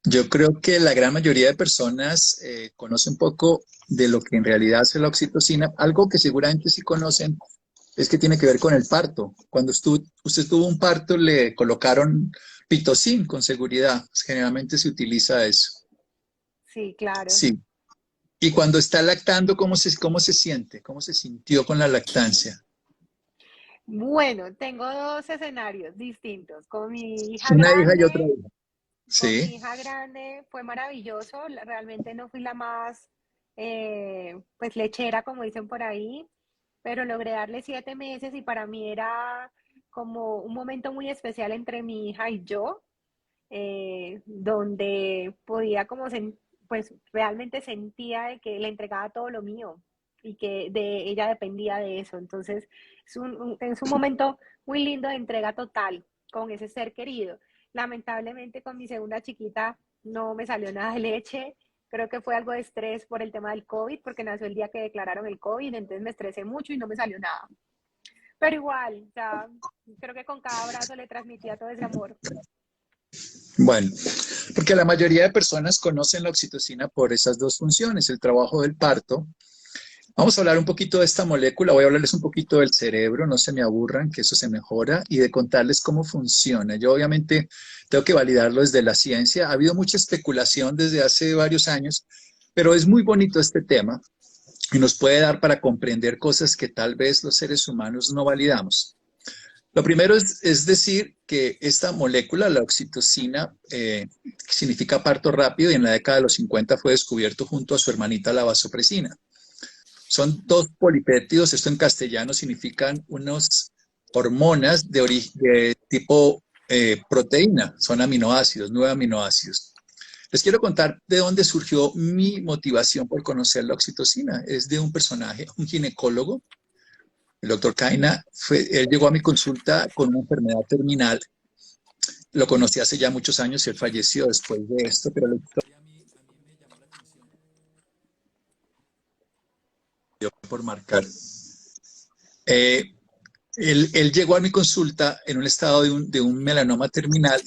Yo creo que la gran mayoría de personas conoce un poco de lo que en realidad hace la oxitocina. Algo que seguramente sí conocen es que tiene que ver con el parto. Cuando usted tuvo un parto, le colocaron pitocin con seguridad. Generalmente se utiliza eso. Sí, claro. Sí. Y cuando está lactando, cómo se siente? ¿Cómo se sintió con la lactancia? Bueno, tengo dos escenarios distintos. Una hija y otra hija. Con Sí. mi hija grande fue maravilloso. Realmente no fui la más, pues, lechera, como dicen por ahí, pero logré darle 7 meses y para mí era como un momento muy especial entre mi hija y yo, donde podía pues realmente sentía de que le entregaba todo lo mío y que de ella dependía de eso. Entonces es un momento muy lindo de entrega total con ese ser querido. Lamentablemente con mi segunda chiquita no me salió nada de leche. Creo que fue algo de estrés por el tema del COVID, porque nació el día que declararon el COVID, entonces me estresé mucho y no me salió nada. Pero igual, o sea, creo que con cada abrazo le transmitía todo ese amor. Bueno, porque la mayoría de personas conocen la oxitocina por esas dos funciones, el trabajo del parto. Vamos a hablar un poquito de esta molécula, voy a hablarles un poquito del cerebro, no se me aburran, que eso se mejora, y de contarles cómo funciona. Yo obviamente tengo que validarlo desde la ciencia. Ha habido mucha especulación desde hace varios años, pero es muy bonito este tema y nos puede dar para comprender cosas que tal vez los seres humanos no validamos. Lo primero es decir que esta molécula, la oxitocina, que significa parto rápido, y en la década de los 50 fue descubierto junto a su hermanita la vasopresina. Son dos polipéptidos, esto en castellano significan unas hormonas de tipo proteína, son aminoácidos, 9 aminoácidos. Les quiero contar de dónde surgió mi motivación por conocer la oxitocina. Es de un personaje, un ginecólogo, el doctor Kaina. Él llegó a mi consulta con una enfermedad terminal. Lo conocí hace ya muchos años y él falleció después de esto, pero la historia a mí me llamó la atención por marcar. Eh, él llegó a mi consulta en un estado de un melanoma terminal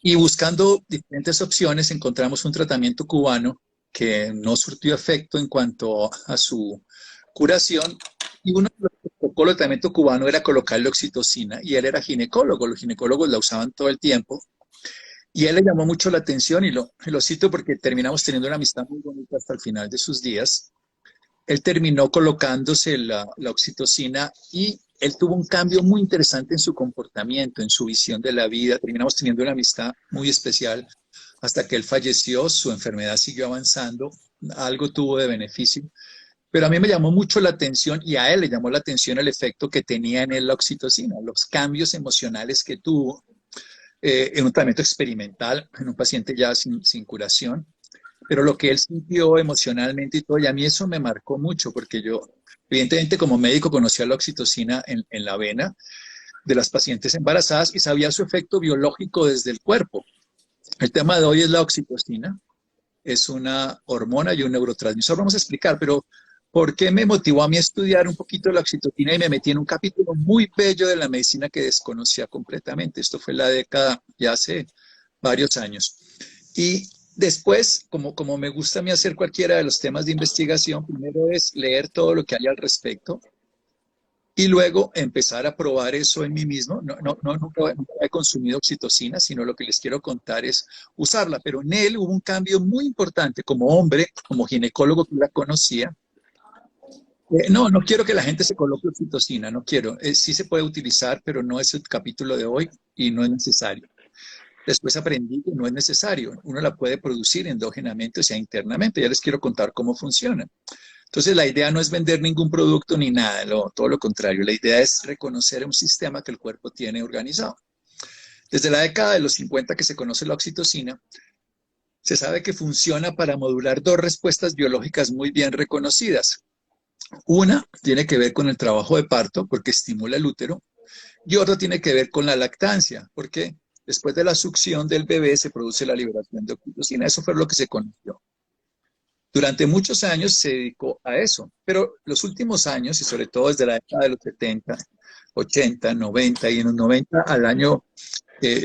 y buscando diferentes opciones encontramos un tratamiento cubano que no surtió efecto en cuanto a su curación y uno de los protocolos de tratamiento cubano era colocarle oxitocina y él era ginecólogo, los ginecólogos la usaban todo el tiempo y a él le llamó mucho la atención y lo cito porque terminamos teniendo una amistad muy bonita hasta el final de sus días. Él terminó colocándose la oxitocina y él tuvo un cambio muy interesante en su comportamiento, en su visión de la vida. Terminamos teniendo una amistad muy especial hasta que él falleció, su enfermedad siguió avanzando, algo tuvo de beneficio, pero a mí me llamó mucho la atención y a él le llamó la atención el efecto que tenía en él la oxitocina, los cambios emocionales que tuvo en un tratamiento experimental, en un paciente ya sin curación, pero lo que él sintió emocionalmente y todo, y a mí eso me marcó mucho, porque yo, evidentemente como médico conocía la oxitocina en la vena de las pacientes embarazadas y sabía su efecto biológico desde el cuerpo. El tema de hoy es la oxitocina, es una hormona y un neurotransmisor, vamos a explicar, pero ¿por qué me motivó a mí a estudiar un poquito la oxitocina y me metí en un capítulo muy bello de la medicina que desconocía completamente? Esto fue la década, ya hace varios años. Y después, como me gusta a mí hacer cualquiera de los temas de investigación, primero es leer todo lo que hay al respecto y luego empezar a probar eso en mí mismo. Nunca he consumido oxitocina, sino lo que les quiero contar es usarla. Pero en él hubo un cambio muy importante como hombre, como ginecólogo que la conocía. No quiero que la gente se coloque oxitocina, no quiero. Sí se puede utilizar, pero no es el capítulo de hoy y no es necesario. Después aprendí que no es necesario. Uno la puede producir endógenamente, o sea, internamente. Ya les quiero contar cómo funciona. Entonces, la idea no es vender ningún producto ni nada, todo lo contrario. La idea es reconocer un sistema que el cuerpo tiene organizado. Desde la década de los 50 que se conoce la oxitocina, se sabe que funciona para modular dos respuestas biológicas muy bien reconocidas. Una tiene que ver con el trabajo de parto, porque estimula el útero, y otra tiene que ver con la lactancia, porque después de la succión del bebé se produce la liberación de oxitocina. Eso fue lo que se conoció. Durante muchos años se dedicó a eso, pero los últimos años, y sobre todo desde la década de los 70, 80, 90 y en los 90 al año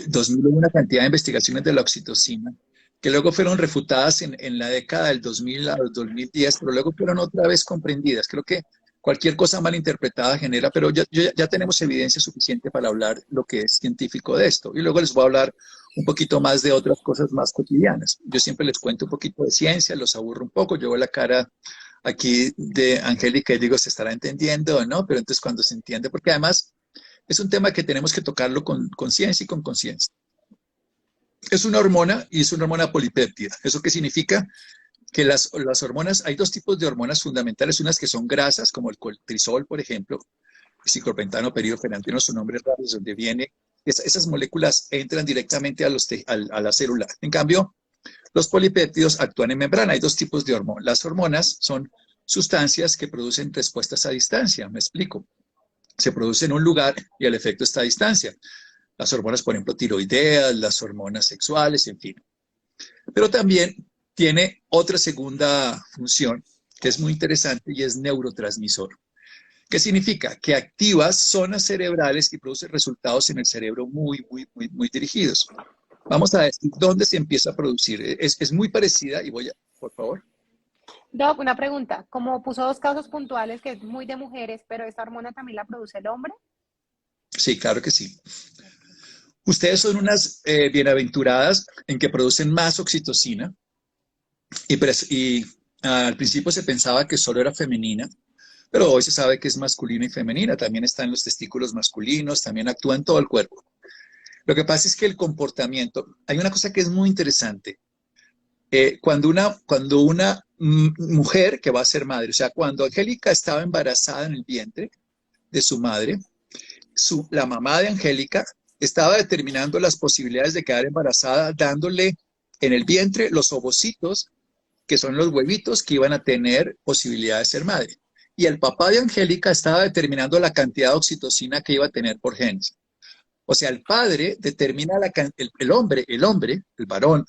2000 hubo una cantidad de investigaciones de la oxitocina que luego fueron refutadas en la década del 2000 a 2010, pero luego fueron otra vez comprendidas. Creo que cualquier cosa mal interpretada genera, pero ya tenemos evidencia suficiente para hablar lo que es científico de esto. Y luego les voy a hablar un poquito más de otras cosas más cotidianas. Yo siempre les cuento un poquito de ciencia, los aburro un poco, yo veo la cara aquí de Angélica y digo, ¿se estará entendiendo o no? Pero entonces cuando se entiende, porque además es un tema que tenemos que tocarlo con conciencia y con conciencia. Es una hormona y es una hormona polipéptida. ¿Eso qué significa? Que las hormonas, hay dos tipos de hormonas fundamentales, unas que son grasas, como el cortisol, por ejemplo, ciclopentano, peridofenantino, son nombres raros, de donde viene. Esas moléculas entran directamente a la célula. En cambio, los polipéptidos actúan en membrana. Hay dos tipos de hormonas. Las hormonas son sustancias que producen respuestas a distancia. Me explico. Se produce en un lugar y el efecto está a distancia. Las hormonas, por ejemplo, tiroideas, las hormonas sexuales, en fin. Pero también tiene otra segunda función que es muy interesante y es neurotransmisor. ¿Qué significa? Que activa zonas cerebrales y produce resultados en el cerebro muy dirigidos. Vamos a decir dónde se empieza a producir. Es muy parecida y por favor. Doc, una pregunta. Como puso dos casos puntuales que es muy de mujeres, pero esta hormona también la produce el hombre. Sí, claro que sí. Ustedes son unas bienaventuradas en que producen más oxitocina y al principio se pensaba que solo era femenina, pero hoy se sabe que es masculina y femenina. También está en los testículos masculinos, también actúa en todo el cuerpo. Lo que pasa es que el comportamiento, hay una cosa que es muy interesante. Cuando una mujer que va a ser madre, o sea, cuando Angélica estaba embarazada en el vientre de su madre, la mamá de Angélica estaba determinando las posibilidades de quedar embarazada, dándole en el vientre los ovocitos, que son los huevitos que iban a tener posibilidad de ser madre. Y el papá de Angélica estaba determinando la cantidad de oxitocina que iba a tener por genes. O sea, el padre determina el hombre, el varón,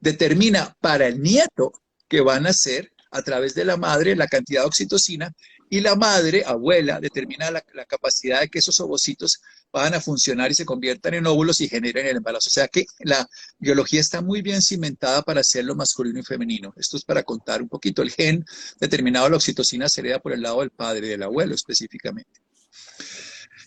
determina para el nieto que van a ser a través de la madre la cantidad de oxitocina y la madre, abuela, determina la capacidad de que esos ovocitos van a funcionar y se conviertan en óvulos y generen el embarazo. O sea que la biología está muy bien cimentada para hacerlo masculino y femenino. Esto es para contar un poquito. El gen determinado, la oxitocina, se hereda por el lado del padre, del abuelo específicamente.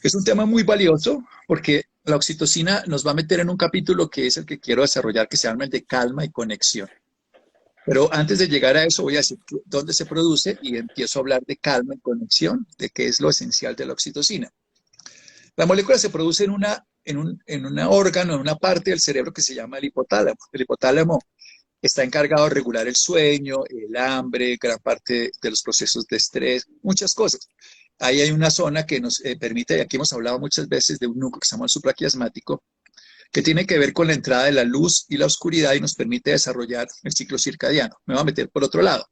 Es un tema muy valioso porque la oxitocina nos va a meter en un capítulo que es el que quiero desarrollar, que se llama el de calma y conexión. Pero antes de llegar a eso voy a decir dónde se produce y empiezo a hablar de calma y conexión, de qué es lo esencial de la oxitocina. La molécula se produce en un órgano, en una parte del cerebro que se llama el hipotálamo. El hipotálamo está encargado de regular el sueño, el hambre, gran parte de los procesos de estrés, muchas cosas. Ahí hay una zona que nos permite, y aquí hemos hablado muchas veces de un núcleo que se llama el supraquiasmático, que tiene que ver con la entrada de la luz y la oscuridad y nos permite desarrollar el ciclo circadiano. Me voy a meter por otro lado.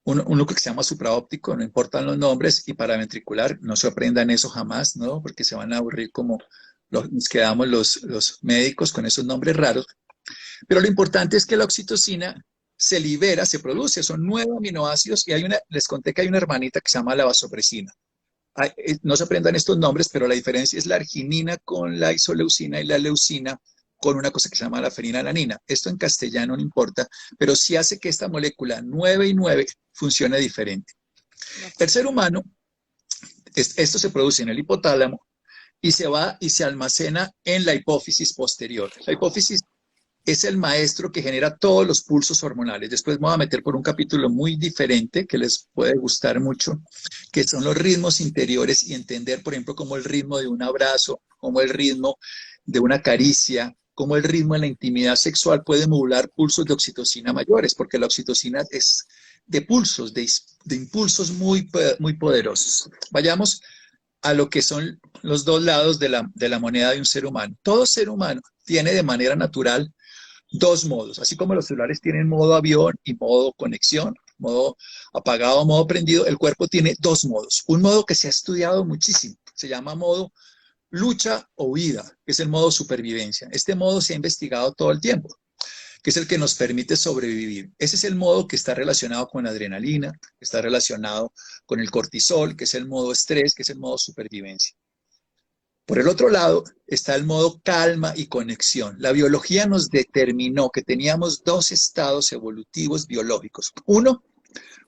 Un núcleo que se llama supraóptico, no importan los nombres, y paraventricular, no se aprendan eso jamás, ¿no? Porque se van a aburrir como nos quedamos los médicos con esos nombres raros. Pero lo importante es que la oxitocina se libera, se produce, son 9 aminoácidos y les conté que hay una hermanita que se llama la vasopresina. No se aprendan estos nombres, pero la diferencia es la arginina con la isoleucina y la leucina con una cosa que se llama la fenilalanina. Esto en castellano no importa, pero sí hace que esta molécula 9 y 9 funcione diferente. El ser humano, esto se produce en el hipotálamo y se va y se almacena en la hipófisis posterior. La hipófisis es el maestro que genera todos los pulsos hormonales. Después me voy a meter por un capítulo muy diferente que les puede gustar mucho, que son los ritmos interiores y entender, por ejemplo, cómo el ritmo de un abrazo, cómo el ritmo de una caricia, cómo el ritmo en la intimidad sexual puede modular pulsos de oxitocina mayores, porque la oxitocina es de pulsos, de impulsos muy poderosos. Vayamos a lo que son los dos lados de la moneda de un ser humano. Todo ser humano tiene de manera natural dos modos, así como los celulares tienen modo avión y modo conexión, modo apagado, modo prendido, el cuerpo tiene dos modos. Un modo que se ha estudiado muchísimo, se llama modo lucha o huida, que es el modo supervivencia. Este modo se ha investigado todo el tiempo, que es el que nos permite sobrevivir. Ese es el modo que está relacionado con la adrenalina, que está relacionado con el cortisol, que es el modo estrés, que es el modo supervivencia. Por el otro lado está el modo calma y conexión. La biología nos determinó que teníamos dos estados evolutivos biológicos. Uno,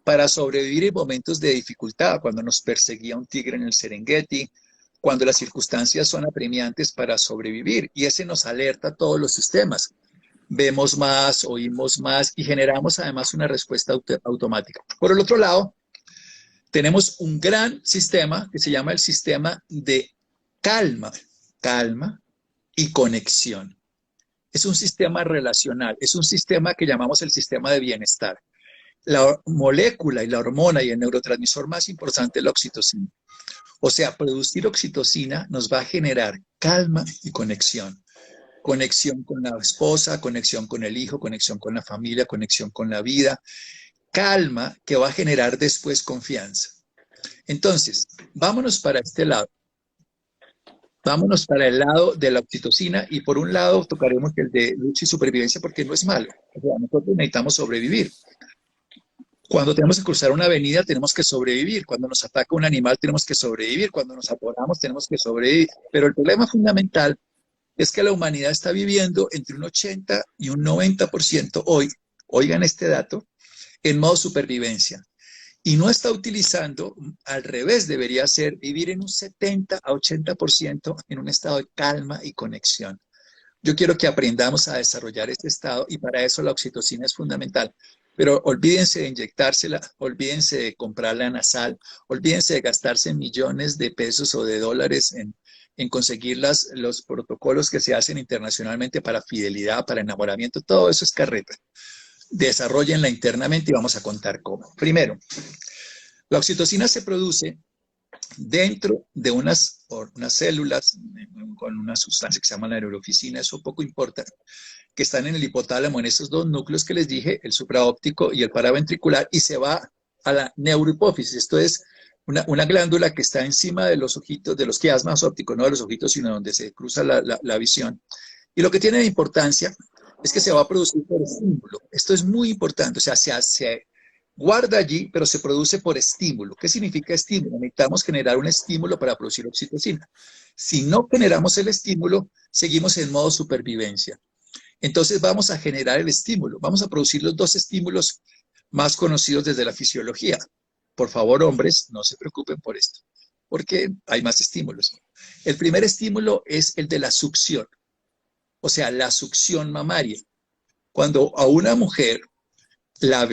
para sobrevivir en momentos de dificultad, cuando nos perseguía un tigre en el Serengeti, cuando las circunstancias son apremiantes para sobrevivir, y ese nos alerta a todos los sistemas. Vemos más, oímos más y generamos además una respuesta automática. Por el otro lado, tenemos un gran sistema que se llama el sistema de calma, calma y conexión. Es un sistema relacional, es un sistema que llamamos el sistema de bienestar. La molécula y la hormona y el neurotransmisor más importante es la oxitocina. O sea, producir oxitocina nos va a generar calma y conexión. Conexión con la esposa, conexión con el hijo, conexión con la familia, conexión con la vida. Calma que va a generar después confianza. Entonces, vámonos para este lado. Vámonos para el lado de la oxitocina y por un lado tocaremos el de lucha y supervivencia porque no es malo. O sea, nosotros necesitamos sobrevivir. Cuando tenemos que cruzar una avenida tenemos que sobrevivir. Cuando nos ataca un animal tenemos que sobrevivir. Cuando nos atoramos tenemos que sobrevivir. Pero el problema fundamental es que la humanidad está viviendo entre un 80 y un 90% hoy, oigan este dato, en modo supervivencia. Y no está utilizando, al revés, debería ser vivir en un 70 a 80% en un estado de calma y conexión. Yo quiero que aprendamos a desarrollar este estado y para eso la oxitocina es fundamental. Pero olvídense de inyectársela, olvídense de comprarla nasal, olvídense de gastarse millones de pesos o de dólares en conseguir los protocolos que se hacen internacionalmente para fidelidad, para enamoramiento, todo eso es carreta. Desarróllenla internamente y vamos a contar cómo. Primero, la oxitocina se produce dentro de unas células con una sustancia que se llama la neurofisina, eso poco importa, que están en el hipotálamo, en esos dos núcleos que les dije, el supraóptico y el paraventricular, y se va a la neurohipófisis. Esto es una glándula que está encima de los ojitos, de los quiasmas ópticos, no de los ojitos, sino donde se cruza la visión. Y lo que tiene de importancia es que se va a producir por estímulo. Esto es muy importante, o sea, se guarda allí, pero se produce por estímulo. ¿Qué significa estímulo? Necesitamos generar un estímulo para producir oxitocina. Si no generamos el estímulo, seguimos en modo supervivencia. Entonces vamos a generar el estímulo, vamos a producir los dos estímulos más conocidos desde la fisiología. Por favor, hombres, no se preocupen por esto, porque hay más estímulos. El primer estímulo es el de la succión, o sea, la succión mamaria. Cuando a una mujer, el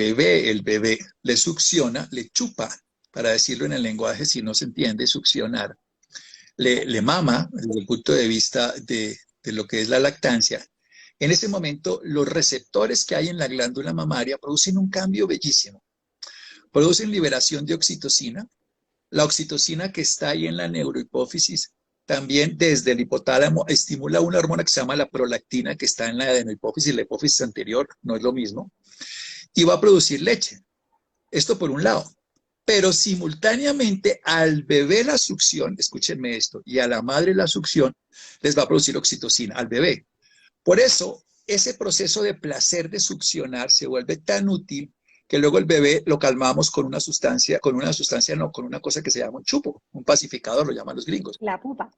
bebé, le succiona, le chupa, para decirlo en el lenguaje, si no se entiende, succionar, le mama desde el punto de vista de lo que es la lactancia. En ese momento, los receptores que hay en la glándula mamaria producen un cambio bellísimo. Producen liberación de oxitocina. La oxitocina que está ahí en la neurohipófisis también desde el hipotálamo estimula una hormona que se llama la prolactina que está en la adenohipófisis, la hipófisis anterior, no es lo mismo, y va a producir leche. Esto por un lado. Pero simultáneamente al bebé la succión, escúchenme esto, y a la madre la succión, les va a producir oxitocina al bebé. Por eso, ese proceso de placer de succionar se vuelve tan útil que luego el bebé lo calmamos con una sustancia, con una cosa que se llama un chupo, un pacificador, lo llaman los gringos. La pupa.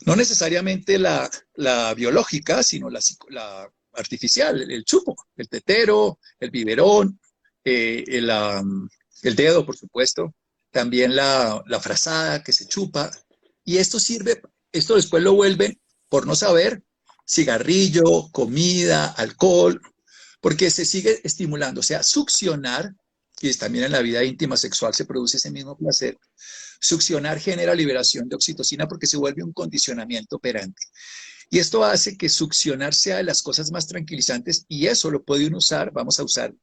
No necesariamente la biológica, sino la artificial, el chupo, el tetero, el biberón, el dedo, por supuesto, también la frazada que se chupa. Y esto sirve, esto después lo vuelven, por no saber, cigarrillo, comida, alcohol, porque se sigue estimulando. O sea, succionar, y también en la vida íntima sexual se produce ese mismo placer, succionar genera liberación de oxitocina porque se vuelve un condicionamiento operante. Y esto hace que succionar sea de las cosas más tranquilizantes y eso lo puede uno usar, vamos a usar,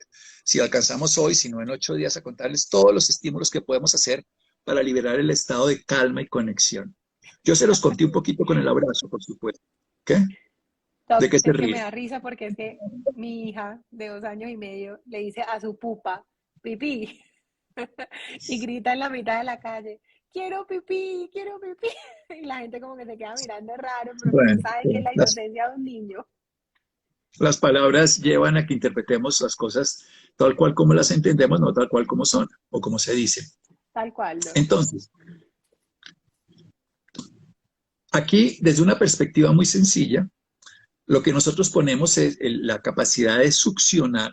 si alcanzamos hoy, si no en 8 días, a contarles todos los estímulos que podemos hacer para liberar el estado de calma y conexión. Yo se los conté un poquito con el abrazo, por supuesto. ¿Qué? ¿De qué se Es que me ríe? da risa porque es que mi hija de 2 años y medio le dice a su pupa, pipí, y grita en la mitad de la calle, quiero pipí, quiero pipí. Y la gente como que se queda mirando raro, pero que no Bueno, sabe que es la inocencia de un niño. las palabras llevan a que interpretemos las cosas tal cual como las entendemos, no tal cual como son o como se dicen. Tal cual, ¿no? Entonces, Aquí, desde una perspectiva muy sencilla, lo que nosotros ponemos es la capacidad de succionar,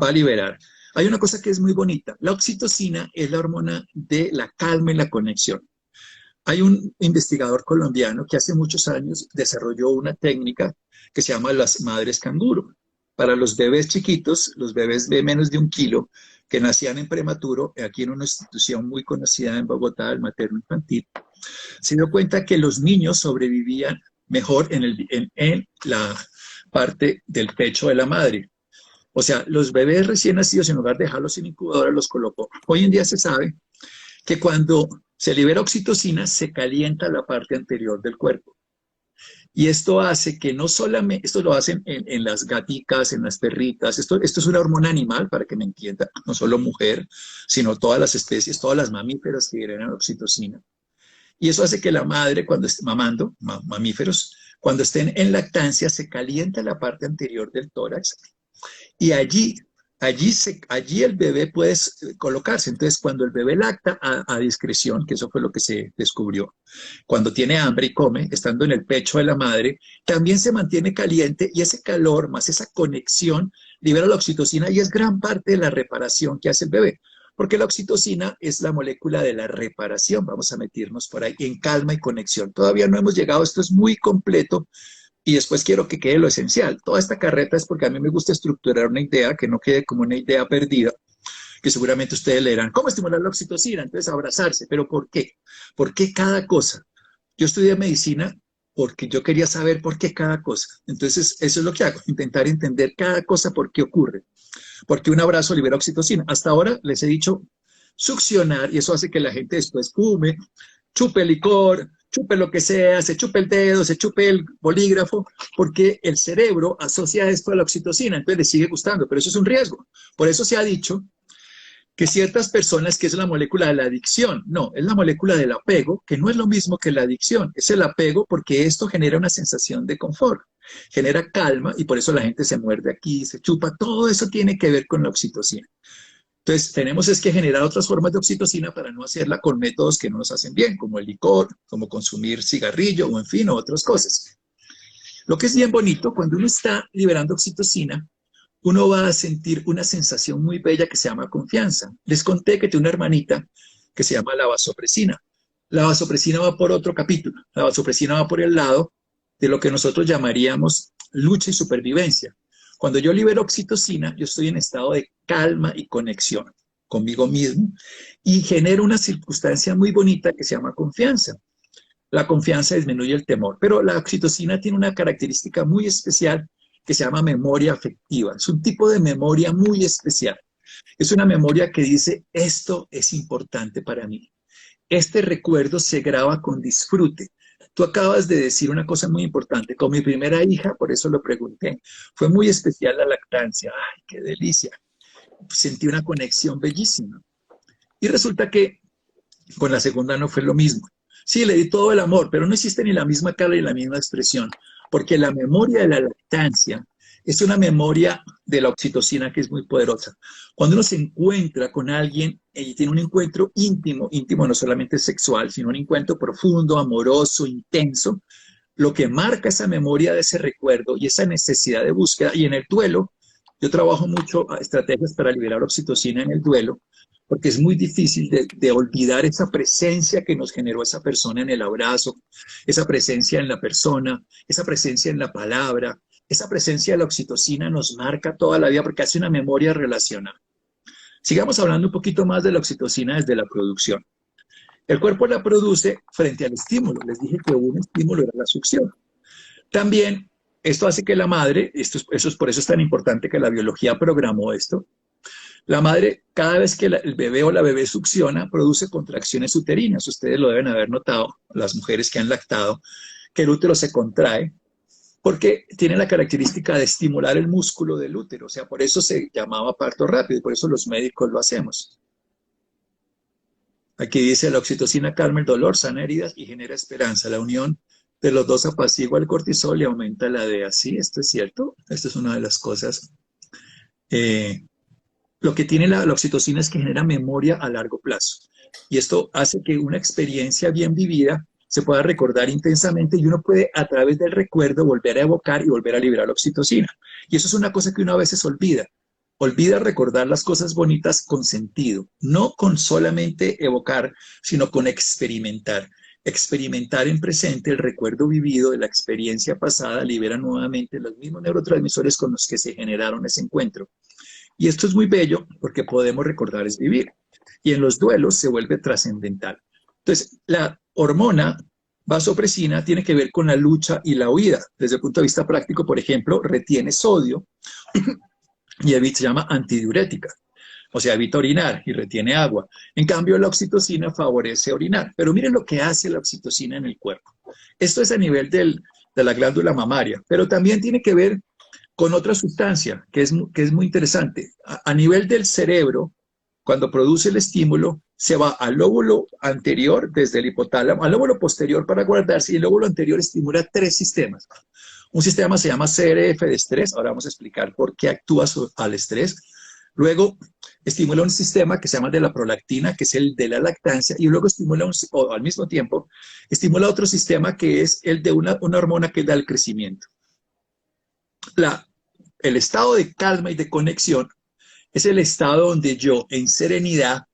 va a liberar. Hay una cosa que es muy bonita. La oxitocina es la hormona de la calma y la conexión. Hay un investigador colombiano que hace muchos años desarrolló una técnica que se llama las madres canguro. Para los bebés chiquitos, los bebés de menos de 1 kilo, que nacían en prematuro, aquí en una institución muy conocida en Bogotá, el materno infantil, se dio cuenta que los niños sobrevivían mejor en la parte del pecho de la madre. O sea, los bebés recién nacidos, en lugar de dejarlos en incubadora, los colocó. Hoy en día se sabe que cuando se libera oxitocina, se calienta la parte anterior del cuerpo. Y esto hace que no solamente, esto lo hacen en las gaticas, en las perritas, esto es una hormona animal, para que me entienda, no solo mujer, sino todas las especies, todas las mamíferas que generan oxitocina. Y eso hace que la madre, cuando esté mamando, mamíferos, cuando estén en lactancia, se calienta la parte anterior del tórax y allí el bebé puede colocarse. Entonces, cuando el bebé lacta a discreción, que eso fue lo que se descubrió, cuando tiene hambre y come, estando en el pecho de la madre, también se mantiene caliente y ese calor más esa conexión libera la oxitocina y es gran parte de la reparación que hace el bebé. Porque la oxitocina es la molécula de la reparación. Vamos a meternos por ahí en calma y conexión. Todavía no hemos llegado, esto es muy completo y después quiero que quede lo esencial. Toda esta carreta es porque a mí me gusta estructurar una idea que no quede como una idea perdida, que seguramente ustedes leerán, ¿cómo estimular la oxitocina? Entonces abrazarse, pero ¿por qué? ¿Por qué cada cosa? Yo estudié medicina porque yo quería saber por qué cada cosa. Entonces eso es lo que hago, intentar entender cada cosa por qué ocurre. Porque un abrazo libera oxitocina. Hasta ahora les he dicho succionar y eso hace que la gente después fume, chupe licor, chupe lo que sea, se chupe el dedo, se chupe el bolígrafo, porque el cerebro asocia esto a la oxitocina, entonces le sigue gustando, pero eso es un riesgo. Por eso se ha dicho que ciertas personas, que es la molécula de la adicción, no, es la molécula del apego, que no es lo mismo que la adicción, es el apego porque esto genera una sensación de confort, genera calma y por eso la gente se muerde aquí, se chupa, todo eso tiene que ver con la oxitocina. Entonces, tenemos es que generar otras formas de oxitocina para no hacerla con métodos que no nos hacen bien, como el licor, como consumir cigarrillo o en fin, otras cosas. Lo que es bien bonito, cuando uno está liberando oxitocina, uno va a sentir una sensación muy bella que se llama confianza. Les conté que tengo una hermanita que se llama la vasopresina. La vasopresina va por otro capítulo. La vasopresina va por el lado de lo que nosotros llamaríamos lucha y supervivencia. Cuando yo libero oxitocina, yo estoy en estado de calma y conexión conmigo mismo y genero una circunstancia muy bonita que se llama confianza. La confianza disminuye el temor, pero la oxitocina tiene una característica muy especial que se llama memoria afectiva. Es un tipo de memoria muy especial. Es una memoria que dice, esto es importante para mí. Este recuerdo se graba con disfrute. Tú acabas de decir una cosa muy importante. Con mi primera hija, por eso lo pregunté, fue muy especial la lactancia. ¡Ay, qué delicia! Sentí una conexión bellísima. Y resulta que con la segunda no fue lo mismo. Sí, le di todo el amor, pero no existe ni la misma cara ni la misma expresión, porque la memoria de la lactancia es una memoria de la oxitocina que es muy poderosa. Cuando uno se encuentra con alguien y tiene un encuentro íntimo, íntimo no solamente sexual, sino un encuentro profundo, amoroso, intenso, lo que marca esa memoria de ese recuerdo y esa necesidad de búsqueda, y en el duelo, yo trabajo mucho estrategias para liberar oxitocina en el duelo, porque es muy difícil de olvidar esa presencia que nos generó esa persona en el abrazo, esa presencia en la persona, esa presencia en la palabra, esa presencia de la oxitocina nos marca toda la vida porque hace una memoria relacional. Sigamos hablando un poquito más de la oxitocina desde la producción. El cuerpo la produce frente al estímulo. Les dije que un estímulo era la succión. También esto hace que la madre, por eso es tan importante que la biología programó esto, la madre, cada vez que el bebé o la bebé succiona, produce contracciones uterinas. Ustedes lo deben haber notado, las mujeres que han lactado, que el útero se contrae porque tiene la característica de estimular el músculo del útero. O sea, por eso se llamaba parto rápido y por eso los médicos lo hacemos. Aquí dice, la oxitocina calma el dolor, sana heridas y genera esperanza. La unión de los dos apacigua el cortisol y aumenta la DEA. Sí, esto es cierto. Esto es una de las cosas. Lo que tiene la oxitocina es que genera memoria a largo plazo. Y esto hace que una experiencia bien vivida se pueda recordar intensamente y uno puede a través del recuerdo volver a evocar y volver a liberar oxitocina. Y eso es una cosa que uno a veces olvida. Olvida recordar las cosas bonitas con sentido, no con solamente evocar, sino con experimentar. Experimentar en presente el recuerdo vivido de la experiencia pasada libera nuevamente los mismos neurotransmisores con los que se generaron ese encuentro. Y esto es muy bello porque podemos recordar es vivir. Y en los duelos se vuelve trascendental. Entonces, la hormona vasopresina tiene que ver con la lucha y la huida. Desde el punto de vista práctico, por ejemplo, retiene sodio y se llama antidiurética. O sea, evita orinar y retiene agua. En cambio, la oxitocina favorece orinar. Pero miren lo que hace la oxitocina en el cuerpo. Esto es a nivel de la glándula mamaria, pero también tiene que ver con otra sustancia que es muy interesante. A nivel del cerebro, cuando produce el estímulo, se va al lóbulo anterior, desde el hipotálamo, al lóbulo posterior para guardarse, y el lóbulo anterior estimula 3 sistemas. Un sistema se llama CRF de estrés, ahora vamos a explicar por qué actúa al estrés. Luego estimula un sistema que se llama de la prolactina, que es el de la lactancia, y luego estimula, al mismo tiempo, estimula otro sistema que es el de una hormona que da el crecimiento. El estado de calma y de conexión es el estado donde yo, en serenidad,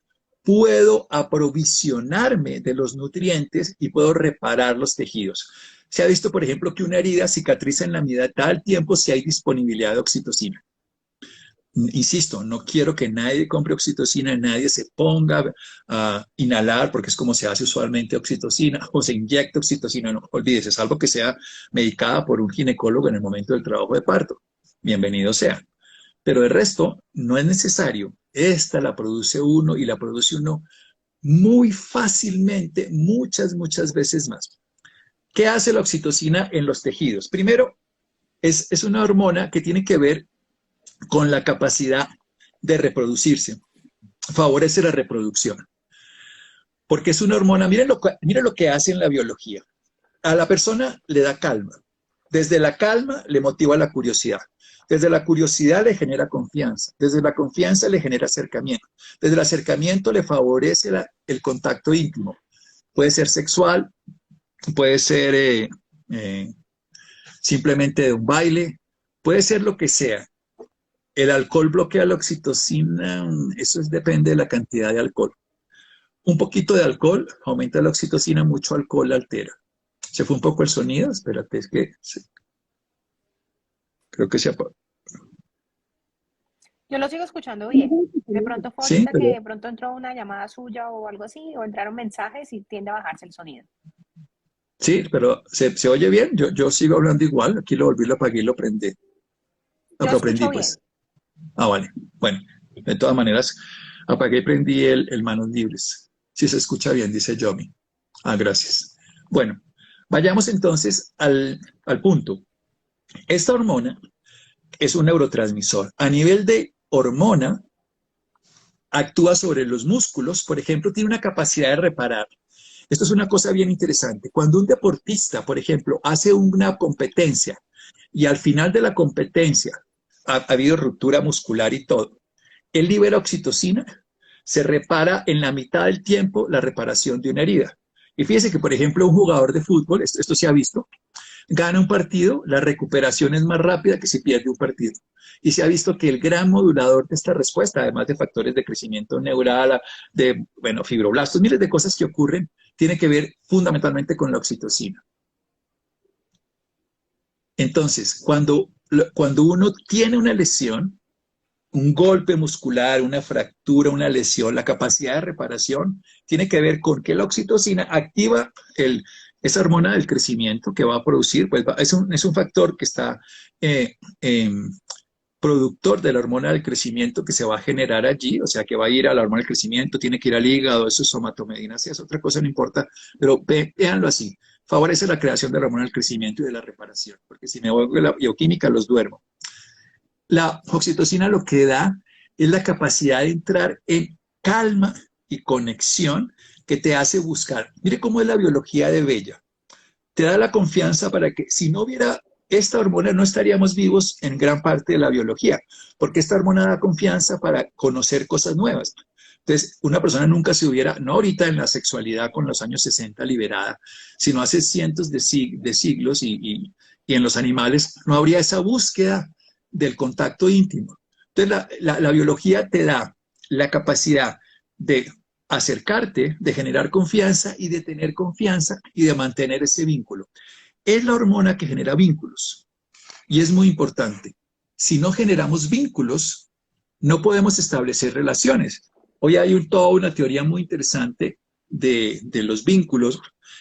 puedo aprovisionarme de los nutrientes y puedo reparar los tejidos. Se ha visto, por ejemplo, que una herida cicatriza en la mitad del tiempo si hay disponibilidad de oxitocina. Insisto, no quiero que nadie compre oxitocina, nadie se ponga a inhalar, porque es como se hace usualmente oxitocina, o se inyecta oxitocina, no olvídese, salvo que sea medicada por un ginecólogo en el momento del trabajo de parto. Bienvenido sea. Pero el resto no es necesario. Esta la produce uno y la produce uno muy fácilmente, muchas veces más. ¿Qué hace la oxitocina en los tejidos? Primero, es una hormona que tiene que ver con la capacidad de reproducirse. Favorece la reproducción. Porque es una hormona, miren lo que hace en la biología. A la persona le da calma. Desde la calma le motiva la curiosidad. Desde la curiosidad le genera confianza. Desde la confianza le genera acercamiento. Desde el acercamiento le favorece el contacto íntimo. Puede ser sexual, puede ser simplemente de un baile, puede ser lo que sea. El alcohol bloquea la oxitocina, eso depende de la cantidad de alcohol. Un poquito de alcohol aumenta la oxitocina, mucho alcohol la altera. ¿Se fue un poco el sonido? Espérate, es que sí. Creo que se apagó. Yo lo sigo escuchando bien. De pronto fue Sí, ahorita pero, que de pronto entró una llamada suya o algo así, o entraron mensajes y tiende a bajarse el sonido. sí, pero ¿se oye bien? Yo sigo hablando igual. Aquí lo volví, lo apagué y lo prendí. Yo Lo prendí, escucho pues. bien. Ah, vale. Bueno, de todas maneras, apagué y prendí el manos libres. Si se escucha bien, dice Yomi. Ah, gracias. Bueno, vayamos entonces al punto. Esta hormona es un neurotransmisor. A nivel de hormona, actúa sobre los músculos, por ejemplo, tiene una capacidad de reparar. Esto es una cosa bien interesante. Cuando un deportista, por ejemplo, hace una competencia y al final de la competencia ha habido ruptura muscular y todo, él libera oxitocina, se repara en la mitad del tiempo la reparación de una herida. Y fíjese que, por ejemplo, un jugador de fútbol, esto se ha visto, gana un partido, la recuperación es más rápida que si pierde un partido. Y se ha visto que el gran modulador de esta respuesta, además de factores de crecimiento neural, de fibroblastos, miles de cosas que ocurren, tiene que ver fundamentalmente con la oxitocina. Entonces, cuando uno tiene una lesión, un golpe muscular, una fractura, una lesión, la capacidad de reparación tiene que ver con que la oxitocina activa esa hormona del crecimiento que va a producir, pues es un factor que está productor de la hormona del crecimiento que se va a generar allí, o sea que va a ir a la hormona del crecimiento, tiene que ir al hígado, eso es somatomedina, si es otra cosa no importa, pero véanlo así, favorece la creación de la hormona del crecimiento y de la reparación, porque si me vuelvo la bioquímica los duermo. La oxitocina lo que da es la capacidad de entrar en calma y conexión que te hace buscar. Mire cómo es la biología de Bella. Te da la confianza para que si no hubiera esta hormona no estaríamos vivos en gran parte de la biología, porque esta hormona da confianza para conocer cosas nuevas. Entonces, una persona nunca se hubiera, no ahorita en la sexualidad con los años 60 liberada, sino hace cientos de siglos y en los animales no habría esa búsqueda del contacto íntimo. Entonces, la biología te da la capacidad de acercarte, de generar confianza y de tener confianza y de mantener ese vínculo. Es la hormona que genera vínculos y es muy importante. Si no generamos vínculos, no podemos establecer relaciones. Hoy hay toda una teoría muy interesante de los vínculos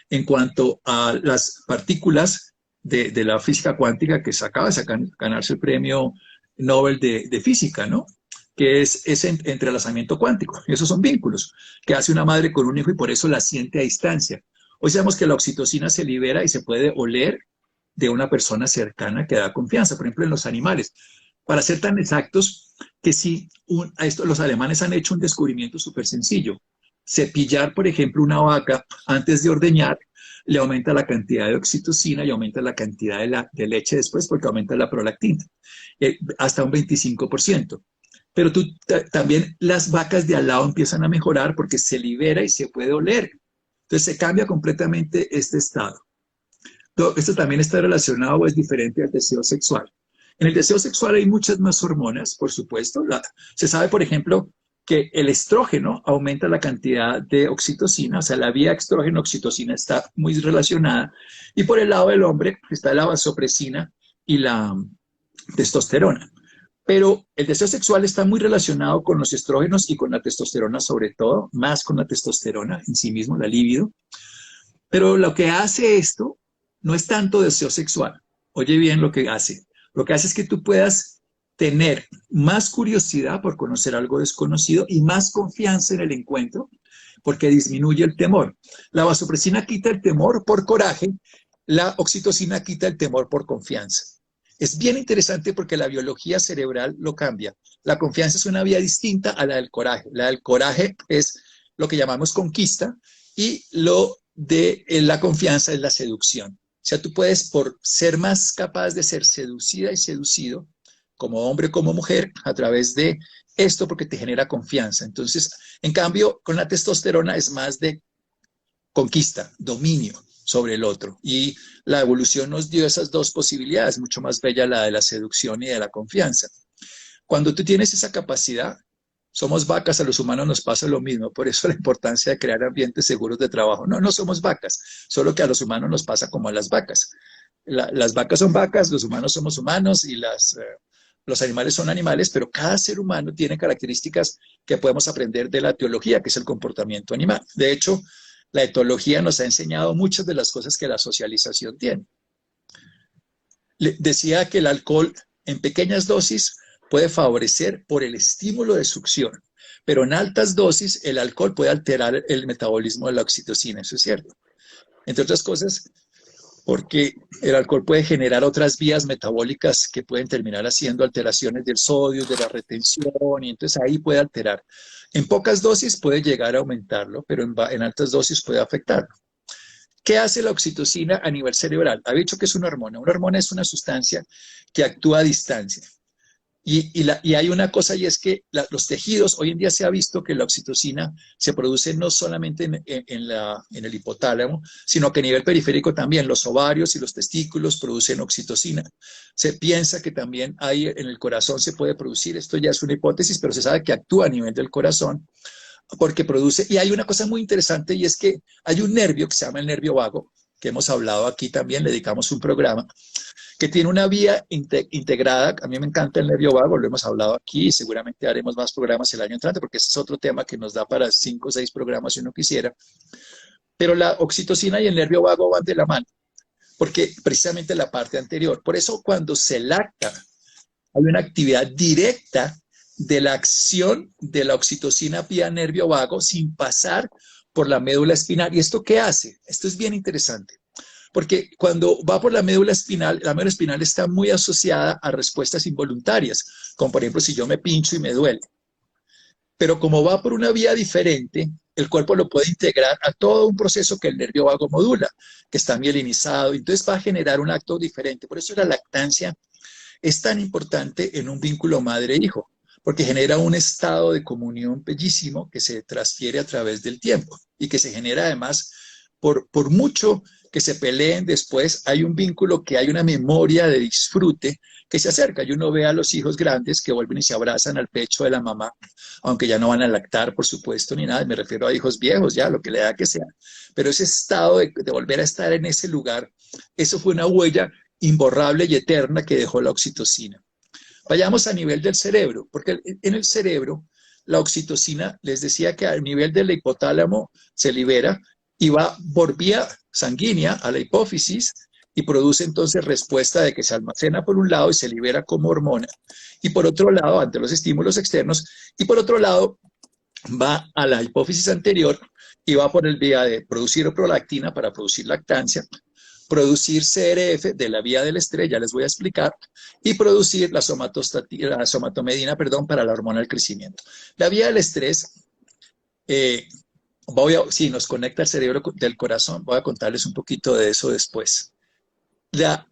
en cuanto a las partículas de la física cuántica que se acaba de ganarse el premio Nobel de física, ¿no? Que es ese entrelazamiento cuántico. Y esos son vínculos que hace una madre con un hijo y por eso la siente a distancia. Hoy sabemos que la oxitocina se libera y se puede oler de una persona cercana que da confianza, por ejemplo, en los animales. Para ser tan exactos, que si los alemanes han hecho un descubrimiento súper sencillo. Cepillar, por ejemplo, una vaca antes de ordeñar le aumenta la cantidad de oxitocina y aumenta la cantidad de leche después porque aumenta la prolactina, hasta un 25%. Pero también las vacas de al lado empiezan a mejorar porque se libera y se puede oler. Entonces se cambia completamente este estado. Esto también está relacionado o es diferente al deseo sexual. En el deseo sexual hay muchas más hormonas, por supuesto. Se sabe, por ejemplo, que el estrógeno aumenta la cantidad de oxitocina, o sea, la vía estrógeno-oxitocina está muy relacionada. Y por el lado del hombre está la vasopresina y la testosterona. Pero el deseo sexual está muy relacionado con los estrógenos y con la testosterona sobre todo, más con la testosterona en sí mismo, la libido. Pero lo que hace esto no es tanto deseo sexual. Oye bien lo que hace. Lo que hace es que tú puedas tener más curiosidad por conocer algo desconocido y más confianza en el encuentro, porque disminuye el temor. La vasopresina quita el temor por coraje, la oxitocina quita el temor por confianza. Es bien interesante porque la biología cerebral lo cambia. La confianza es una vía distinta a la del coraje. La del coraje es lo que llamamos conquista y lo de la confianza es la seducción. O sea, tú puedes, por ser más capaz de ser seducida y seducido, como hombre, como mujer, a través de esto porque te genera confianza. Entonces, en cambio, con la testosterona es más de conquista, dominio sobre el otro. Y la evolución nos dio esas dos posibilidades, mucho más bella la de la seducción y de la confianza. Cuando tú tienes esa capacidad, somos vacas, a los humanos nos pasa lo mismo, por eso la importancia de crear ambientes seguros de trabajo. No, no somos vacas, solo que a los humanos nos pasa como a las vacas. Las vacas son vacas, los humanos somos humanos y los animales son animales, pero cada ser humano tiene características que podemos aprender de la teología, que es el comportamiento animal. De hecho, la etología nos ha enseñado muchas de las cosas que la socialización tiene. Decía que el alcohol en pequeñas dosis puede favorecer por el estímulo de succión, pero en altas dosis el alcohol puede alterar el metabolismo de la oxitocina, eso es cierto. Entre otras cosas, porque el alcohol puede generar otras vías metabólicas que pueden terminar haciendo alteraciones del sodio, de la retención, y entonces ahí puede alterar. En pocas dosis puede llegar a aumentarlo, pero en altas dosis puede afectarlo. ¿Qué hace la oxitocina a nivel cerebral? Ha dicho que es una hormona. Una hormona es una sustancia que actúa a distancia. Y hay una cosa y es que los tejidos, hoy en día se ha visto que la oxitocina se produce no solamente en el hipotálamo, sino que a nivel periférico también los ovarios y los testículos producen oxitocina. Se piensa que también hay en el corazón se puede producir, esto ya es una hipótesis, pero se sabe que actúa a nivel del corazón porque produce, y hay una cosa muy interesante y es que hay un nervio que se llama el nervio vago, que hemos hablado aquí también, le dedicamos un programa, que tiene una vía integrada. A mí me encanta el nervio vago, lo hemos hablado aquí y seguramente haremos más programas el año entrante porque ese es otro tema que nos da para 5 o 6 programas si uno quisiera. Pero la oxitocina y el nervio vago van de la mano, porque precisamente la parte anterior. Por eso cuando se lacta hay una actividad directa de la acción de la oxitocina vía nervio vago sin pasar por la médula espinal. ¿Y esto qué hace? Esto es bien interesante. Porque cuando va por la médula espinal está muy asociada a respuestas involuntarias, como por ejemplo si yo me pincho y me duele. Pero como va por una vía diferente, el cuerpo lo puede integrar a todo un proceso que el nervio vago modula, que está mielinizado, entonces va a generar un acto diferente. Por eso la lactancia es tan importante en un vínculo madre-hijo, porque genera un estado de comunión bellísimo que se transfiere a través del tiempo y que se genera además por mucho que se peleen después, hay un vínculo, que hay una memoria de disfrute que se acerca, y uno ve a los hijos grandes que vuelven y se abrazan al pecho de la mamá, aunque ya no van a lactar, por supuesto, ni nada, me refiero a hijos viejos, ya, lo que le da que sea, pero ese estado de volver a estar en ese lugar, eso fue una huella imborrable y eterna que dejó la oxitocina. Vayamos a nivel del cerebro, porque en el cerebro la oxitocina, les decía que a nivel del hipotálamo se libera y va por vía sanguínea a la hipófisis y produce entonces respuesta de que se almacena por un lado y se libera como hormona, y por otro lado, ante los estímulos externos, y por otro lado va a la hipófisis anterior y va por el vía de producir prolactina para producir lactancia, producir CRF de la vía del estrés, ya les voy a explicar, y producir la somatomedina, perdón, para la hormona del crecimiento. La vía del estrés, si nos conecta al cerebro del corazón, voy a contarles un poquito de eso después.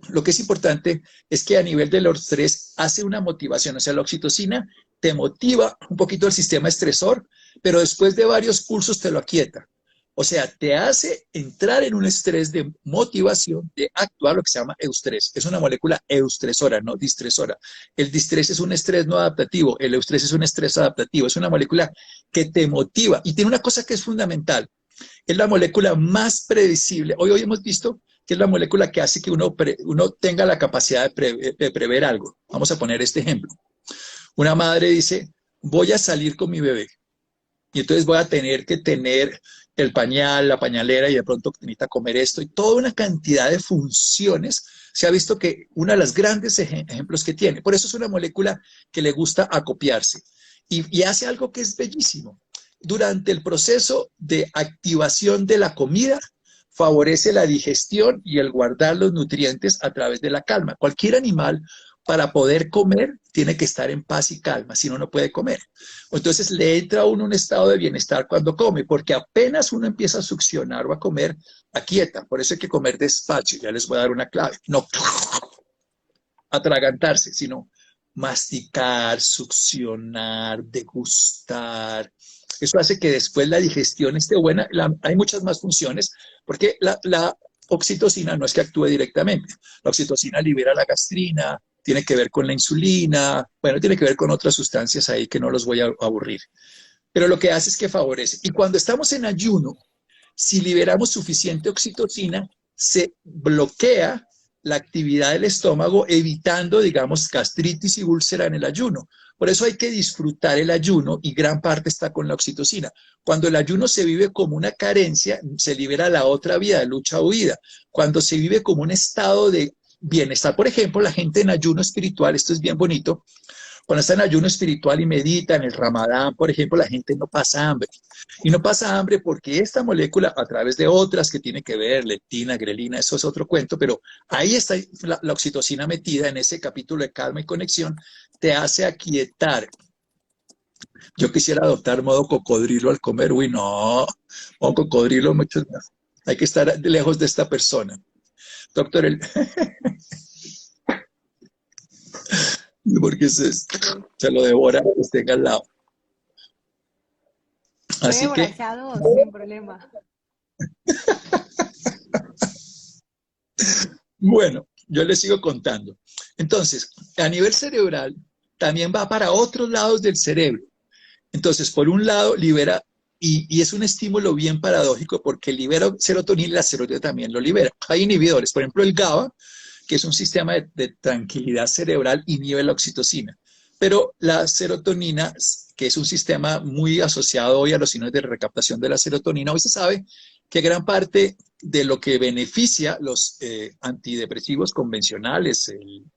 Lo que es importante es que a nivel del estrés hace una motivación, o sea, la oxitocina te motiva un poquito el sistema estresor, pero después de varios pulsos te lo aquieta. O sea, te hace entrar en un estrés de motivación, de actuar, lo que se llama eustrés. Es una molécula eustresora, no distresora. El distrés es un estrés no adaptativo, el eustrés es un estrés adaptativo. Es una molécula que te motiva y tiene una cosa que es fundamental. Es la molécula más predecible. Hoy hemos visto que es la molécula que hace que uno tenga la capacidad de prever algo. Vamos a poner este ejemplo. Una madre dice, voy a salir con mi bebé y entonces voy a tener que tener el pañal, la pañalera, y de pronto necesita comer esto, y toda una cantidad de funciones. Se ha visto que uno de los grandes ejemplos que tiene. Por eso es una molécula que le gusta acopiarse y hace algo que es bellísimo. Durante el proceso de activación de la comida, favorece la digestión y el guardar los nutrientes a través de la calma. Cualquier animal, para poder comer, tiene que estar en paz y calma, si no, no puede comer. Entonces le entra a uno un estado de bienestar cuando come, porque apenas uno empieza a succionar o a comer, aquieta. Por eso hay que comer despacio. Ya les voy a dar una clave. No atragantarse, sino masticar, succionar, degustar. Eso hace que después la digestión esté buena. Hay muchas más funciones, porque la oxitocina no es que actúe directamente. La oxitocina libera la gastrina, tiene que ver con la insulina, bueno, tiene que ver con otras sustancias ahí que no los voy a aburrir. Pero lo que hace es que favorece. Y cuando estamos en ayuno, si liberamos suficiente oxitocina, se bloquea la actividad del estómago, evitando, digamos, gastritis y úlcera en el ayuno. Por eso hay que disfrutar el ayuno, y gran parte está con la oxitocina. Cuando el ayuno se vive como una carencia, se libera la otra vía de lucha o huida. Cuando se vive como un estado de bienestar, por ejemplo, la gente en ayuno espiritual, esto es bien bonito, cuando está en ayuno espiritual y medita en el Ramadán, por ejemplo, la gente no pasa hambre. Y no pasa hambre porque esta molécula, a través de otras que tiene que ver, leptina, grelina, eso es otro cuento, pero ahí está la oxitocina metida en ese capítulo de calma y conexión, te hace aquietar. Yo quisiera adoptar modo cocodrilo al comer. Uy, no, modo cocodrilo mucho más. Hay que estar lejos de esta persona. Doctor, porque se lo devora, que esté al lado. Puede Así que, devorarse a dos sin problema. bueno, yo les sigo contando. Entonces, a nivel cerebral, también va para otros lados del cerebro. Entonces, por un lado, libera, y es un estímulo bien paradójico, porque libera serotonina y la serotonina también lo libera. Hay inhibidores, por ejemplo, el GABA, que es un sistema de tranquilidad cerebral, inhibe la oxitocina. Pero la serotonina, que es un sistema muy asociado hoy a los signos de recaptación de la serotonina, hoy se sabe que gran parte de lo que beneficia los antidepresivos convencionales,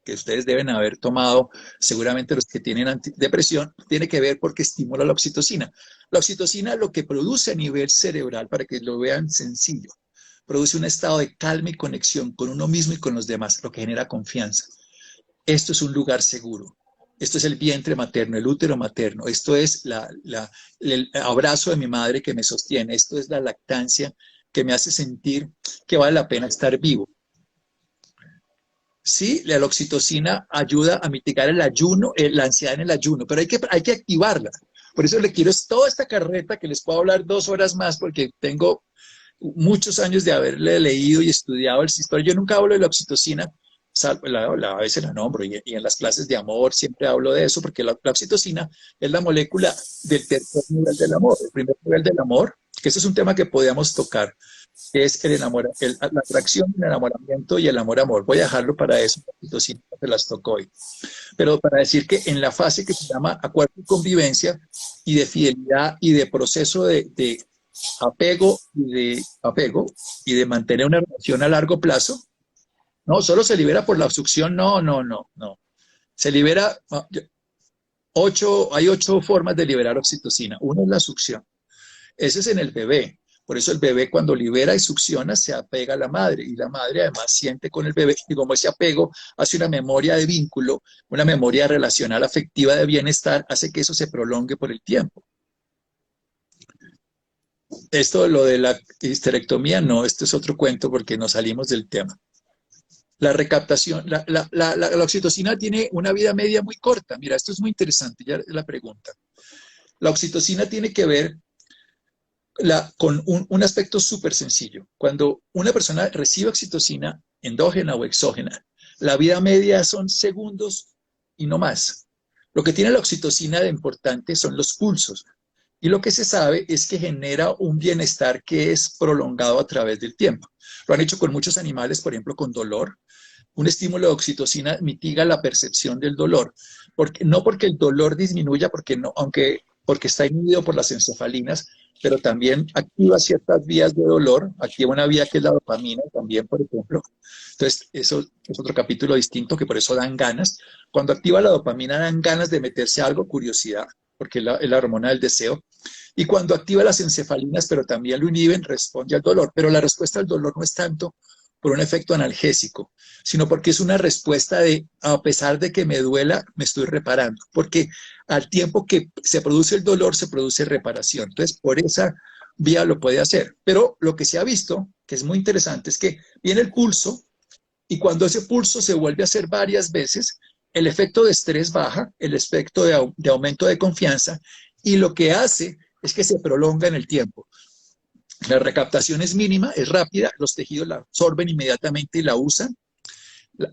que ustedes deben haber tomado, seguramente los que tienen antidepresión, tiene que ver porque estimula la oxitocina. La oxitocina lo que produce a nivel cerebral, para que lo vean sencillo, produce un estado de calma y conexión con uno mismo y con los demás, lo que genera confianza. Esto es un lugar seguro. Esto es el vientre materno, el útero materno. Esto es el abrazo de mi madre que me sostiene. Esto es la lactancia que me hace sentir que vale la pena estar vivo. Sí, la oxitocina ayuda a mitigar el ayuno, la ansiedad en el ayuno, pero hay que activarla. Por eso le quiero toda esta carreta que les puedo hablar 2 horas más porque tengo muchos años de haberle leído y estudiado el sistema. Yo nunca hablo de la oxitocina, a veces la nombro y en las clases de amor siempre hablo de eso porque la oxitocina es la molécula del tercer nivel del amor, el primer nivel del amor, que ese es un tema que podíamos tocar, que es la atracción, el enamoramiento y el amor-amor. Voy a dejarlo para eso, la oxitocina se las toco hoy. Pero para decir que en la fase que se llama acuerdo y convivencia y de fidelidad y de proceso de apego y de mantener una relación a largo plazo, no, solo se libera por la succión, no, no, no, no. Se libera, hay 8 formas de liberar oxitocina. Una es la succión. Ese es en el bebé. Por eso el bebé cuando libera y succiona se apega a la madre y la madre además siente con el bebé y como ese apego hace una memoria de vínculo, una memoria relacional afectiva de bienestar, hace que eso se prolongue por el tiempo. Esto, lo de la histerectomía, no, esto es otro cuento porque nos salimos del tema. La recaptación, la oxitocina tiene una vida media muy corta. Mira, esto es muy interesante, ya la pregunta. La oxitocina tiene que ver con un aspecto súper sencillo. Cuando una persona recibe oxitocina endógena o exógena, la vida media son segundos y no más. Lo que tiene la oxitocina de importante son los pulsos. Y lo que se sabe es que genera un bienestar que es prolongado a través del tiempo. Lo han hecho con muchos animales, por ejemplo, con dolor. Un estímulo de oxitocina mitiga la percepción del dolor, no porque el dolor disminuya, porque está inhibido por las encefalinas, pero también activa ciertas vías de dolor, activa una vía que es la dopamina también, por ejemplo. Entonces, eso es otro capítulo distinto, que por eso dan ganas. Cuando activa la dopamina dan ganas de meterse a algo, curiosidad, porque es la hormona del deseo. Y cuando activa las encefalinas, pero también lo inhiben, responde al dolor. Pero la respuesta al dolor no es tanto por un efecto analgésico, sino porque es una respuesta de, a pesar de que me duela, me estoy reparando. Porque al tiempo que se produce el dolor, se produce reparación. Entonces, por esa vía lo puede hacer. Pero lo que se ha visto, que es muy interesante, es que viene el pulso y cuando ese pulso se vuelve a hacer varias veces, el efecto de estrés baja, el efecto de aumento de confianza y lo que hace es que se prolonga en el tiempo. La recaptación es mínima, es rápida, los tejidos la absorben inmediatamente y la usan.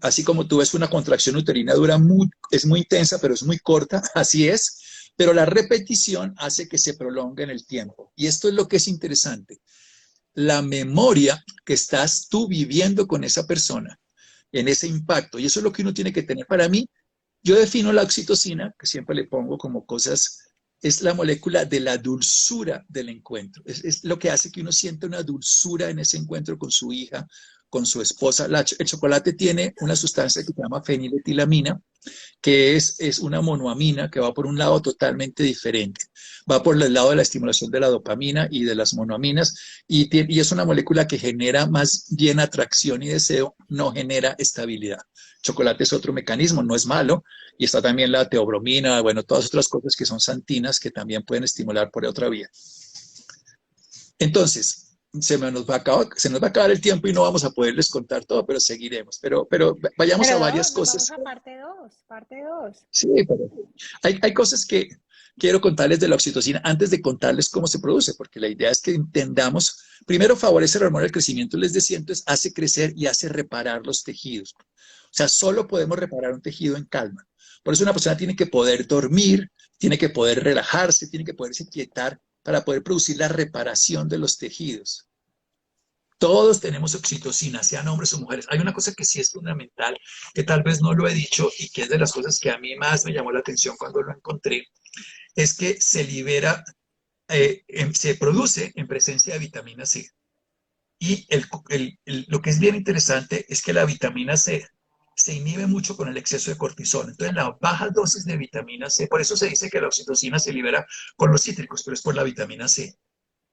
Así como tú ves una contracción uterina es muy intensa, pero es muy corta, así es. Pero la repetición hace que se prolongue en el tiempo. Y esto es lo que es interesante. La memoria que estás tú viviendo con esa persona, en ese impacto. Y eso es lo que uno tiene que tener. Para mí, yo defino la oxitocina, que siempre le pongo como cosas, es la molécula de la dulzura del encuentro. Es lo que hace que uno sienta una dulzura en ese encuentro con su hija, con su esposa. El chocolate tiene una sustancia que se llama feniletilamina, que es una monoamina que va por un lado totalmente diferente. Va por el lado de la estimulación de la dopamina y de las monoaminas y es una molécula que genera más bien atracción y deseo, no genera estabilidad. Chocolate es otro mecanismo, no es malo, y está también la teobromina, bueno, todas otras cosas que son santinas que también pueden estimular por otra vía. Entonces, se nos va a acabar el tiempo y no vamos a poderles contar todo, pero seguiremos. Pero vayamos Pero a varias nos cosas. vamos a parte 2, parte 2. Sí, pero hay cosas que quiero contarles de la oxitocina antes de contarles cómo se produce, porque la idea es que entendamos, primero favorece el hormona del crecimiento, les decía, entonces hace crecer y hace reparar los tejidos. O sea, solo podemos reparar un tejido en calma. Por eso una persona tiene que poder dormir, tiene que poder relajarse, tiene que poderse quietar para poder producir la reparación de los tejidos. Todos tenemos oxitocina, sean hombres o mujeres. Hay una cosa que sí es fundamental, que tal vez no lo he dicho y que es de las cosas que a mí más me llamó la atención cuando lo encontré, es que se libera, se produce en presencia de vitamina C. Y lo que es bien interesante es que la vitamina C se inhibe mucho con el exceso de cortisol. Entonces, la baja dosis de vitamina C, por eso se dice que la oxitocina se libera con los cítricos, pero es por la vitamina C.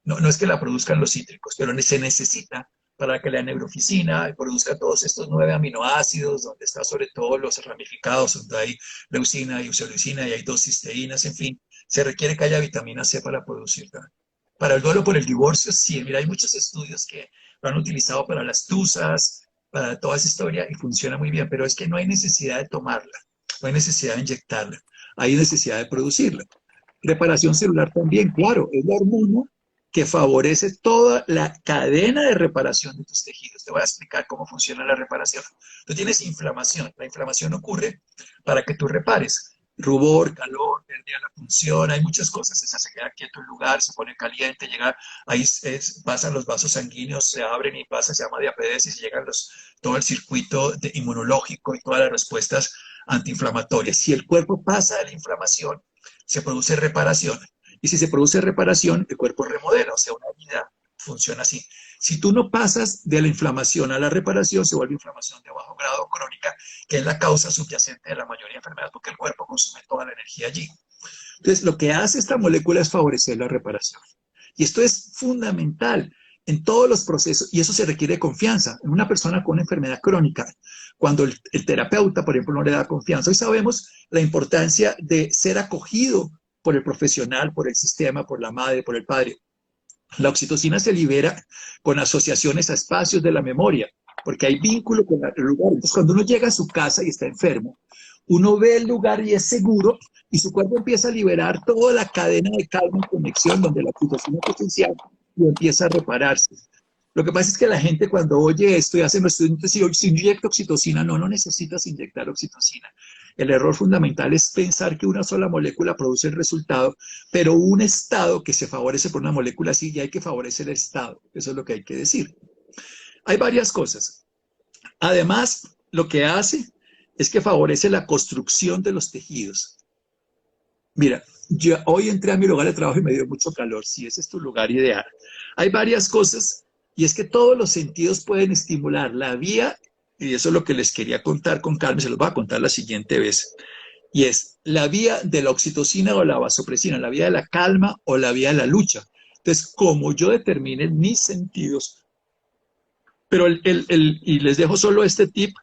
No, no es que la produzcan los cítricos, pero se necesita para que la neuroficina produzca todos estos 9 aminoácidos, donde está sobre todo los ramificados, donde hay leucina y isoleucina y hay 2 cisteínas, en fin, se requiere que haya vitamina C para producirla. Para el duelo por el divorcio, sí, mira, hay muchos estudios que lo han utilizado para las tusas, para toda esa historia y funciona muy bien, pero es que no hay necesidad de tomarla, no hay necesidad de inyectarla, hay necesidad de producirla. Reparación celular también, claro, es la hormona que favorece toda la cadena de reparación de tus tejidos. Te voy a explicar cómo funciona la reparación. Tú tienes inflamación. La inflamación ocurre para que tú repares. Rubor, calor, pérdida de la función, hay muchas cosas. Esa se queda quieto en lugar, se pone caliente, llega, ahí pasan los vasos sanguíneos, se abren y pasa, se llama diapedesis, y llegan todo el circuito inmunológico y todas las respuestas antiinflamatorias. Si el cuerpo pasa de la inflamación, se produce reparación. Y si se produce reparación, el cuerpo remodela, o sea, una vida funciona así. Si tú no pasas de la inflamación a la reparación, se vuelve inflamación de bajo grado crónica, que es la causa subyacente de la mayoría de enfermedades, porque el cuerpo consume toda la energía allí. Entonces, lo que hace esta molécula es favorecer la reparación. Y esto es fundamental en todos los procesos, y eso se requiere de confianza. En una persona con una enfermedad crónica, cuando el terapeuta, por ejemplo, no le da confianza, hoy sabemos la importancia de ser acogido por el profesional, por el sistema, por la madre, por el padre. La oxitocina se libera con asociaciones a espacios de la memoria, porque hay vínculo con el lugar. Entonces, cuando uno llega a su casa y está enfermo, uno ve el lugar y es seguro, y su cuerpo empieza a liberar toda la cadena de calma y conexión donde la oxitocina es esencial y empieza a repararse. Lo que pasa es que la gente cuando oye esto y hace los estudios, si inyecta oxitocina, no necesitas inyectar oxitocina. El error fundamental es pensar que una sola molécula produce el resultado, pero un estado que se favorece por una molécula así, ya hay que favorecer el estado. Eso es lo que hay que decir. Hay varias cosas. Además, lo que hace es que favorece la construcción de los tejidos. Mira, yo hoy entré a mi lugar de trabajo y me dio mucho calor. Sí, ese es tu lugar ideal. Hay varias cosas, y es que todos los sentidos pueden estimular la vía, y eso es lo que les quería contar con calma, se los voy a contar la siguiente vez, y es la vía de la oxitocina o la vasopresina, la vía de la calma o la vía de la lucha. Entonces, como yo determine mis sentidos, pero y les dejo solo este tip,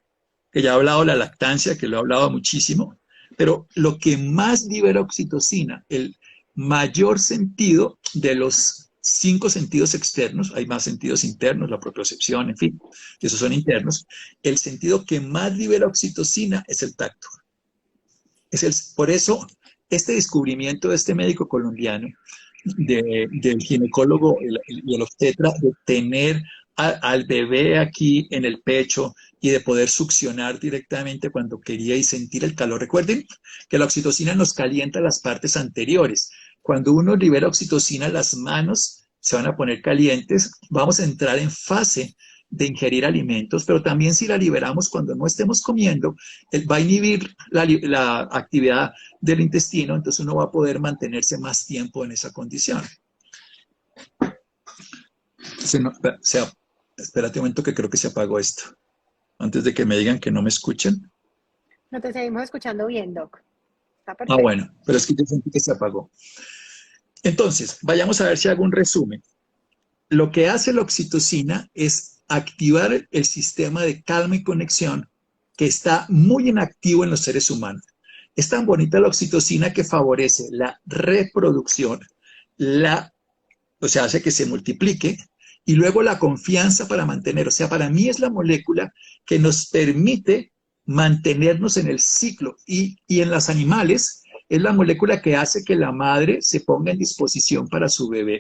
que ya he hablado de la lactancia, que lo he hablado muchísimo, pero lo que más libera oxitocina, el mayor sentido de los 5 sentidos externos, hay más sentidos internos, la propiocepción, en fin, que esos son internos, el sentido que más libera oxitocina es el tacto. Por eso, este descubrimiento de este médico colombiano, del ginecólogo y el obstetra, de tener al bebé aquí en el pecho y de poder succionar directamente cuando quería y sentir el calor. Recuerden que la oxitocina nos calienta las partes anteriores. Cuando uno libera oxitocina, las manos se van a poner calientes. Vamos a entrar en fase de ingerir alimentos, pero también si la liberamos cuando no estemos comiendo, va a inhibir la actividad del intestino, entonces uno va a poder mantenerse más tiempo en esa condición. Espérate un momento que creo que se apagó esto, antes de que me digan que no me escuchen. No te seguimos escuchando bien, Doc. Está perfecto. Ah, bueno, pero es que yo sentí que se apagó. Entonces, vayamos a ver si hago un resumen. Lo que hace la oxitocina es activar el sistema de calma y conexión que está muy inactivo en los seres humanos. Es tan bonita la oxitocina que favorece la reproducción, o sea, hace que se multiplique, y luego la confianza para mantener. O sea, para mí es la molécula que nos permite mantenernos en el ciclo. Y en los animales es la molécula que hace que la madre se ponga en disposición para su bebé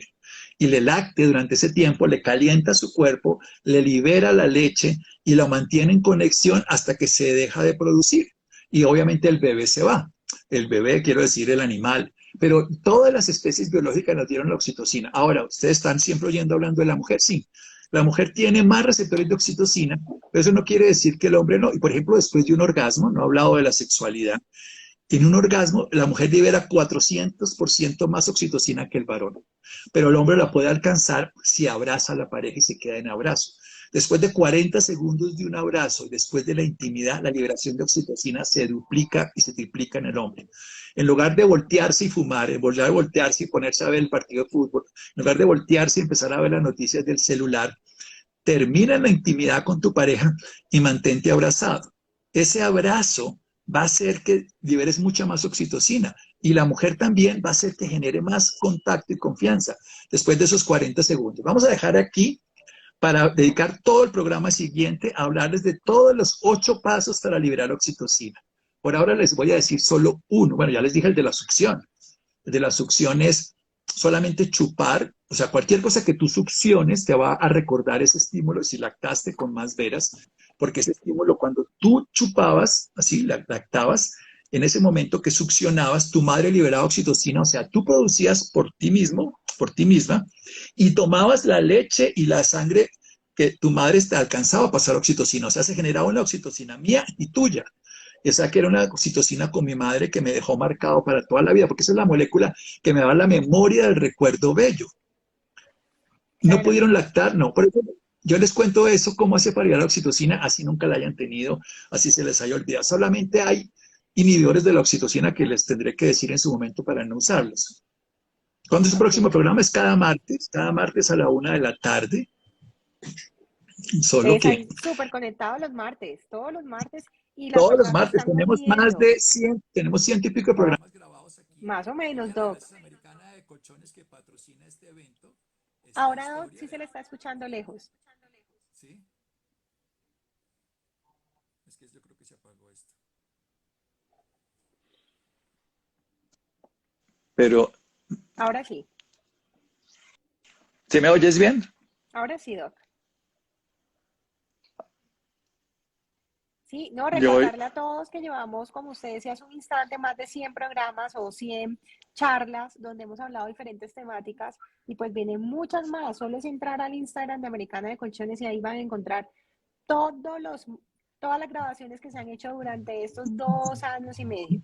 y le lacte durante ese tiempo, le calienta su cuerpo, le libera la leche y lo mantiene en conexión hasta que se deja de producir. Y obviamente el bebé se va. El bebé, quiero decir, el animal. Pero todas las especies biológicas nos dieron la oxitocina. Ahora, ustedes están siempre oyendo hablando de la mujer, sí. La mujer tiene más receptores de oxitocina, pero eso no quiere decir que el hombre no. Y por ejemplo, después de un orgasmo, no he hablado de la sexualidad, en un orgasmo la mujer libera 400% más oxitocina que el varón, pero el hombre la puede alcanzar si abraza a la pareja y se queda en abrazo. Después de 40 segundos de un abrazo, después de la intimidad, la liberación de oxitocina se duplica y se triplica en el hombre. En lugar de voltearse y fumar, en lugar de voltearse y ponerse a ver el partido de fútbol, en lugar de voltearse y empezar a ver las noticias del celular, termina en la intimidad con tu pareja y mantente abrazado. Ese abrazo va a hacer que liberes mucha más oxitocina y la mujer también va a hacer que genere más contacto y confianza después de esos 40 segundos. Vamos a dejar aquí para dedicar todo el programa siguiente a hablarles de todos los 8 pasos para liberar oxitocina. Por ahora les voy a decir solo uno. Bueno, ya les dije el de la succión. El de la succión es solamente chupar, o sea, cualquier cosa que tú succiones te va a recordar ese estímulo si lactaste con más veras, porque ese estímulo cuando tú chupabas, así lactabas, en ese momento que succionabas, tu madre liberaba oxitocina, o sea, tú producías por ti mismo, por ti misma, y tomabas la leche y la sangre que tu madre te alcanzaba a pasar oxitocina, o sea, se generaba una oxitocina mía y tuya. Esa que era una oxitocina con mi madre que me dejó marcado para toda la vida, porque esa es la molécula que me da la memoria del recuerdo bello. No Claro. pudieron lactar, no. Por eso yo les cuento eso, cómo hace para llegar la oxitocina, así nunca la hayan tenido, así se les haya olvidado. Solamente hay inhibidores de la oxitocina que les tendré que decir en su momento para no usarlos. ¿Cuándo es el próximo Ok. programa? Es cada martes a la 1 de la tarde. Solo Entonces que ahí súper conectados los martes, todos los martes, y las todos los personas se martes están tenemos más uniendo, de 100, tenemos ciento y pico de programas grabados aquí. más o menos, Ella, Doc. gracias a Americana de Colchones, que patrocina este evento, esta Ahora, Doc, historia. sí se le está escuchando lejos. ¿Sí? Es que yo creo que se apagó esto. Pero, Ahora sí, ¿sí me oyes bien? ahora sí, Doc. Sí, no, Yo, recordarle a todos que llevamos, como usted decía hace un instante, más de 100 programas o 100 charlas donde hemos hablado de diferentes temáticas y pues vienen muchas más. Solo es entrar al Instagram de Americana de Colchones y ahí van a encontrar todos los, todas las grabaciones que se han hecho durante estos 2 años y medio.